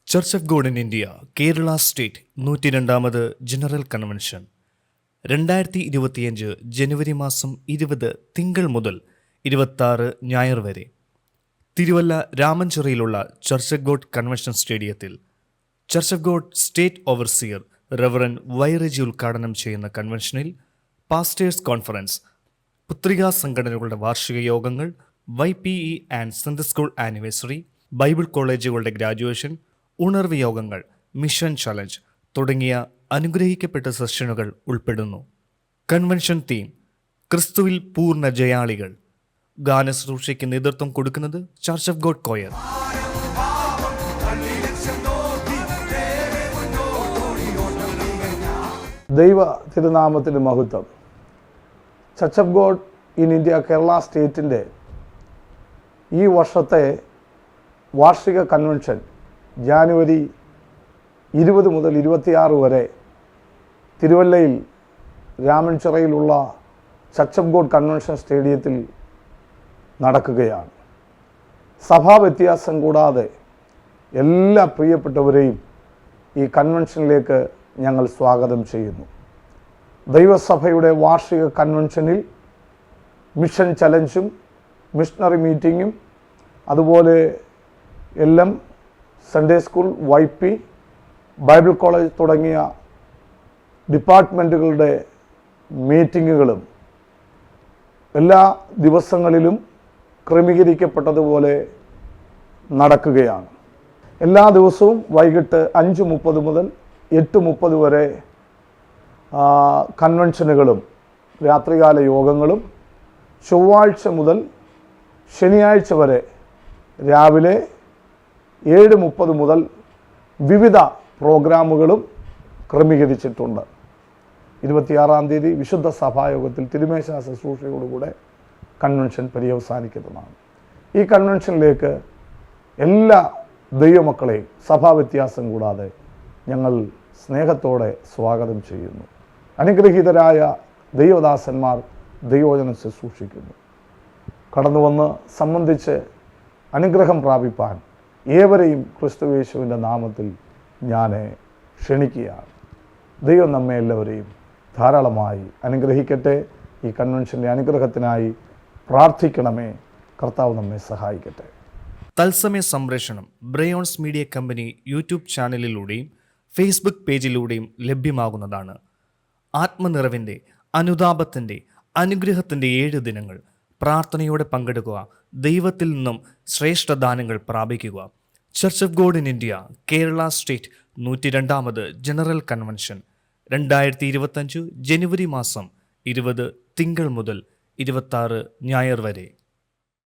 Church of God in India Kerala state 102ാമത് general convention 2025 ജനുവരി മാസം 20 തിങ്കൾ മുതൽ 26 ഞായർ വരെ തിരുവല്ല രാമൻചിറയിലുള്ള ചർച്ച് ഓഫ് ഗോഡ് കൺവെൻഷൻ സ്റ്റേഡിയത്തിൽ church of God state overseer reverend വൈറജി ഉദ്ഘാടനം ചെയ്യുന്ന കൺവെൻഷനിൽ പാസ്റ്റേഴ്സ് കോൺഫറൻസ്, പുത്രികാ സംഘടനകളുടെ വാർഷിക യോഗങ്ങൾ, YPE and Sunday school anniversary, Bible കോളേജുകളുടെ ഗ്രാജുവേഷൻ, ഉണർവ് യോഗങ്ങൾ, മിഷൻ ചലഞ്ച് തുടങ്ങിയ അനുഗ്രഹിക്കപ്പെട്ട സെഷനുകൾ ഉൾപ്പെടുന്നു. കൺവെൻഷൻ തീം ക്രിസ്തുവിൽ പൂർണ്ണ ജയാളികൾ. ഗാനശുശ്രൂഷയ്ക്ക് നേതൃത്വം കൊടുക്കുന്നത് ചർച്ച് ഓഫ് ഗോഡ് കൊയർ. ദൈവ തിരുനാമത്തിന് മഹത്വം. Church of God in India Kerala സ്റ്റേറ്റിൻ്റെ ഈ വർഷത്തെ വാർഷിക കൺവെൻഷൻ ജാനുവരി 20 മുതൽ 26 വരെ തിരുവല്ലയിൽ രാമൻചിറയിലുള്ള ചർച്ച് ഓഫ് ഗോഡ് കൺവെൻഷൻ സ്റ്റേഡിയത്തിൽ നടക്കുകയാണ്. സഭാ വ്യത്യാസം കൂടാതെ എല്ലാ പ്രിയപ്പെട്ടവരെയും ഈ കൺവെൻഷനിലേക്ക് ഞങ്ങൾ സ്വാഗതം ചെയ്യുന്നു. ദൈവസഭയുടെ വാർഷിക കൺവെൻഷനിൽ മിഷൻ ചലഞ്ചും മിഷണറി മീറ്റിങ്ങും അതുപോലെ എല്ലാം Sunday school, YP, Bible college തുടങ്ങിയ ഡിപ്പാർട്ട്മെൻറ്റുകളുടെ മീറ്റിങ്ങുകളും എല്ലാ ദിവസങ്ങളിലും ക്രമീകരിക്കപ്പെട്ടതുപോലെ നടക്കുകയാണ്. എല്ലാ ദിവസവും വൈകിട്ട് 5:30 മുതൽ 8:30 വരെ കൺവെൻഷനുകളും രാത്രികാല യോഗങ്ങളും, ചൊവ്വാഴ്ച മുതൽ ശനിയാഴ്ച വരെ രാവിലെ 7:30 മുതൽ വിവിധ പ്രോഗ്രാമുകളും ക്രമീകരിച്ചിട്ടുണ്ട്. 26-ാം തീയതി വിശുദ്ധ സഭായോഗത്തിൽ തിരുമേശ ശുശ്രൂഷയോടുകൂടെ കൺവെൻഷൻ പര്യവസാനിക്കുന്നതാണ്. ഈ കൺവെൻഷനിലേക്ക് എല്ലാ ദൈവമക്കളെയും സഭാ വ്യത്യാസം കൂടാതെ ഞങ്ങൾ സ്നേഹത്തോടെ സ്വാഗതം ചെയ്യുന്നു. അനുഗ്രഹീതരായ ദൈവദാസന്മാർ ദൈവവചനം ശുശ്രൂഷിക്കുന്നു. കടന്നു വന്ന് സംബന്ധിച്ച് അനുഗ്രഹം പ്രാപിപ്പാൻ ഏവരെയും ക്രിസ്തുയേശുവിൻ്റെ നാമത്തിൽ ഞാൻ ക്ഷണിക്കുകയാണ്. ദൈവം നമ്മെ എല്ലാവരെയും ധാരാളമായി അനുഗ്രഹിക്കട്ടെ. ഈ കൺവെൻഷൻ്റെ അനുഗ്രഹത്തിനായി പ്രാർത്ഥിക്കണമേ. കർത്താവ് നമ്മെ സഹായിക്കട്ടെ. തത്സമയ സംപ്രേഷണം ബ്രയോൺസ് മീഡിയ കമ്പനി യൂട്യൂബ് ചാനലിലൂടെയും ഫേസ്ബുക്ക് പേജിലൂടെയും ലഭ്യമാകുന്നതാണ്. ആത്മനിറവിൻ്റെ, അനുതാപത്തിൻ്റെ, അനുഗ്രഹത്തിൻ്റെ 7 ദിനങ്ങൾ പ്രാർത്ഥനയോടെ പങ്കെടുക്കുക. ദൈവത്തിൽ നിന്നും ശ്രേഷ്ഠദാനങ്ങൾ പ്രാപിക്കുക. Church of God in India Kerala state 102ാമത് ജനറൽ കൺവെൻഷൻ 2025 ജനുവരി മാസം 20 തിങ്കൾ മുതൽ 26 ഞായർ വരെ.